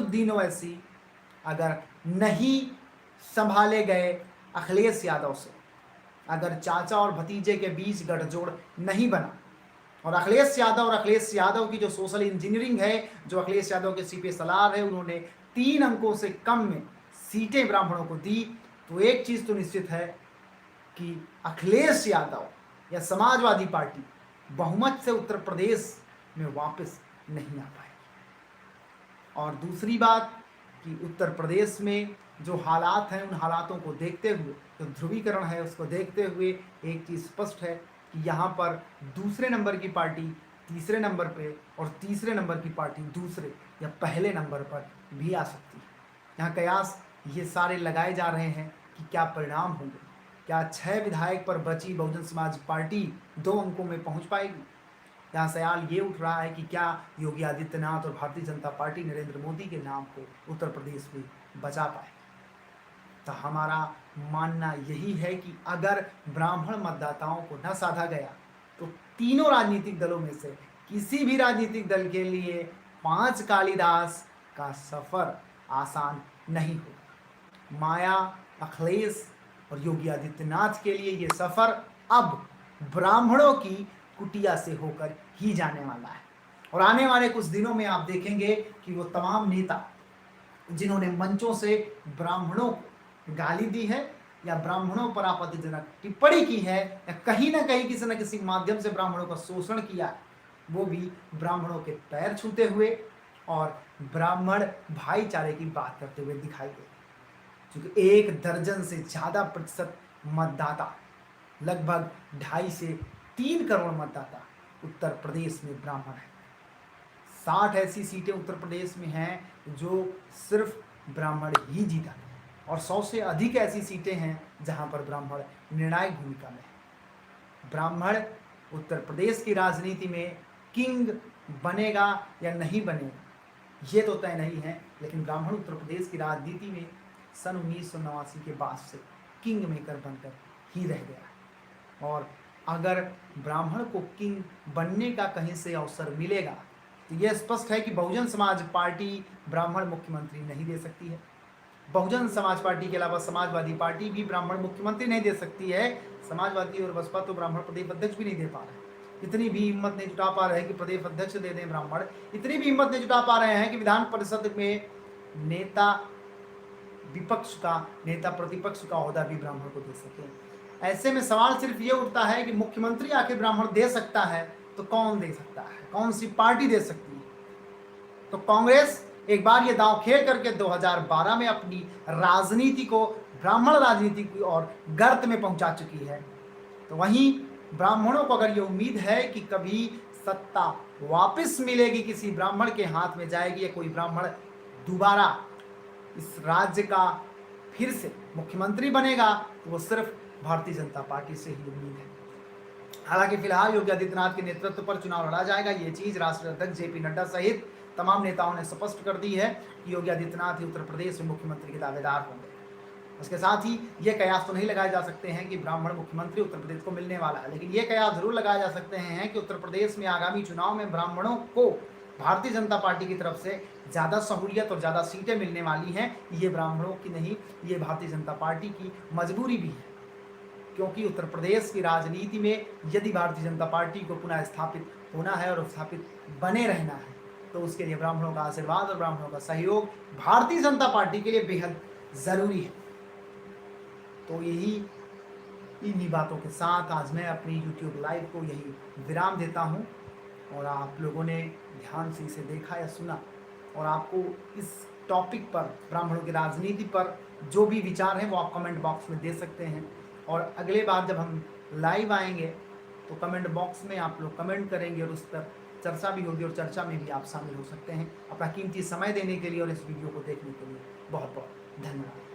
असादुद्दीन ओवैसी अगर नहीं संभाले गए अखिलेश यादव से, अगर चाचा और भतीजे के बीच गठजोड़ नहीं बना और अखिलेश यादव की जो सोशल इंजीनियरिंग है, जो अखिलेश यादव के सीपी सलार है, उन्होंने 3 अंकों से कम में सीटें ब्राह्मणों को दी, तो एक चीज तो निश्चित है कि अखिलेश यादव या समाजवादी पार्टी बहुमत से उत्तर प्रदेश में वापस नहीं आ पाएगी। और दूसरी बात कि उत्तर प्रदेश में जो हालात हैं, उन हालातों को देखते हुए, जो ध्रुवीकरण है उसको देखते हुए एक चीज़ स्पष्ट है कि यहाँ पर दूसरे नंबर की पार्टी तीसरे नंबर पे और तीसरे नंबर की पार्टी दूसरे या पहले नंबर पर भी आ सकती है। यहाँ कयास ये सारे लगाए जा रहे हैं कि क्या परिणाम होंगे, क्या 6 विधायक पर बची बहुजन समाज पार्टी 2 अंकों में पहुँच पाएगी। यहाँ सवाल ये उठ रहा है कि क्या योगी आदित्यनाथ और भारतीय जनता पार्टी नरेंद्र मोदी के नाम को उत्तर प्रदेश में बचा पाए। तो हमारा मानना यही है कि अगर ब्राह्मण मतदाताओं को न साधा गया तो तीनों राजनीतिक दलों में से किसी भी राजनीतिक दल के लिए 5 कालिदास का सफर आसान नहीं हो। माया, अखिलेश और योगी आदित्यनाथ के लिए ये सफर अब ब्राह्मणों की कुटिया से होकर ही जाने वाला है। और आने वाले कुछ दिनों में आप देखेंगे कि वो तमाम नेता जिन्होंने मंचों से ब्राह्मणों को गाली दी है या ब्राह्मणों पर आपत्तिजनक टिप्पणी की है या कहीं ना कहीं किसी न किसी माध्यम से ब्राह्मणों का शोषण किया, वो भी ब्राह्मणों के पैर छूते हुए और ब्राह्मण भाईचारे की बात करते हुए दिखाई दे। क्योंकि 1 दर्जन से ज़्यादा प्रतिशत मतदाता, लगभग 2.5 से 3 करोड़ मतदाता उत्तर प्रदेश में ब्राह्मण है। 60 ऐसी सीटें उत्तर प्रदेश में हैं जो सिर्फ ब्राह्मण ही जीता है और 100 से अधिक ऐसी सीटें हैं जहां पर ब्राह्मण निर्णायक भूमिका में है। ब्राह्मण उत्तर प्रदेश की राजनीति में किंग बनेगा या नहीं बनेगा ये तो तय नहीं है, लेकिन ब्राह्मण उत्तर प्रदेश की राजनीति में सन 1989 के बाद से किंग मेकर बनकर ही रह गया। और अगर ब्राह्मण को किंग बनने का कहीं से अवसर मिलेगा तो यह स्पष्ट है कि बहुजन समाज पार्टी ब्राह्मण मुख्यमंत्री नहीं दे सकती है। बहुजन समाज पार्टी के अलावा समाजवादी पार्टी भी ब्राह्मण मुख्यमंत्री नहीं दे सकती है। समाजवादी और बसपा तो ब्राह्मण प्रदेश अध्यक्ष भी नहीं दे पा रहे, इतनी भी हिम्मत नहीं जुटा पा रहे हैं कि प्रदेश अध्यक्ष दे दें ब्राह्मण, इतनी भी हिम्मत नहीं जुटा पा रहे हैं कि विधान परिषद में नेता विपक्ष का, नेता प्रतिपक्ष का ओहदा भी ब्राह्मण को दे सके। ऐसे में सवाल सिर्फ ये उठता है कि मुख्यमंत्री आखिर ब्राह्मण दे सकता है तो कौन दे सकता है, कौन सी पार्टी दे सकती है। तो कांग्रेस एक बार ये दांव खेल करके 2012 में अपनी राजनीति को ब्राह्मण राजनीति की ओर गर्त में पहुंचा चुकी है। तो वहीं ब्राह्मणों को अगर ये उम्मीद है कि कभी सत्ता वापस मिलेगी, किसी ब्राह्मण के हाथ में जाएगी या कोई ब्राह्मण दोबारा इस राज्य का फिर से मुख्यमंत्री बनेगा, तो वो सिर्फ भारतीय जनता पार्टी से ही उम्मीद है। हालांकि फिलहाल योगी आदित्यनाथ के नेतृत्व पर चुनाव लड़ा जाएगा, ये चीज राष्ट्रीय अध्यक्ष जेपी नड्डा सहित तमाम नेताओं ने स्पष्ट कर दी है कि योगी आदित्यनाथ ही उत्तर प्रदेश में मुख्यमंत्री के दावेदार होंगे। उसके साथ ही ये कयास तो नहीं लगाए जा सकते हैं कि ब्राह्मण मुख्यमंत्री उत्तर प्रदेश को मिलने वाला है, लेकिन ये कयास जरूर लगाए जा सकते हैं कि उत्तर प्रदेश में आगामी चुनाव में ब्राह्मणों को भारतीय जनता पार्टी की तरफ से ज़्यादा सहूलियत और ज़्यादा सीटें मिलने वाली हैं। ये ब्राह्मणों की नहीं, ये भारतीय जनता पार्टी की मजबूरी भी है, क्योंकि उत्तर प्रदेश की राजनीति में यदि भारतीय जनता पार्टी को पुनः स्थापित होना है और स्थापित बने रहना है, तो उसके लिए ब्राह्मणों का आशीर्वाद और ब्राह्मणों का सहयोग भारतीय जनता पार्टी के लिए बेहद ज़रूरी है। तो यही इन्हीं बातों के साथ आज मैं अपनी YouTube लाइव को यही विराम देता हूँ। और आप लोगों ने ध्यान से इसे देखा या सुना, और आपको इस टॉपिक पर, ब्राह्मणों की राजनीति पर जो भी विचार हैं वो आप कमेंट बॉक्स में दे सकते हैं। और अगले बार जब हम लाइव आएंगे तो कमेंट बॉक्स में आप लोग कमेंट करेंगे और उस पर चर्चा भी होगी और चर्चा में भी आप शामिल हो सकते हैं। अपना कीमती समय देने के लिए और इस वीडियो को देखने के लिए बहुत बहुत धन्यवाद।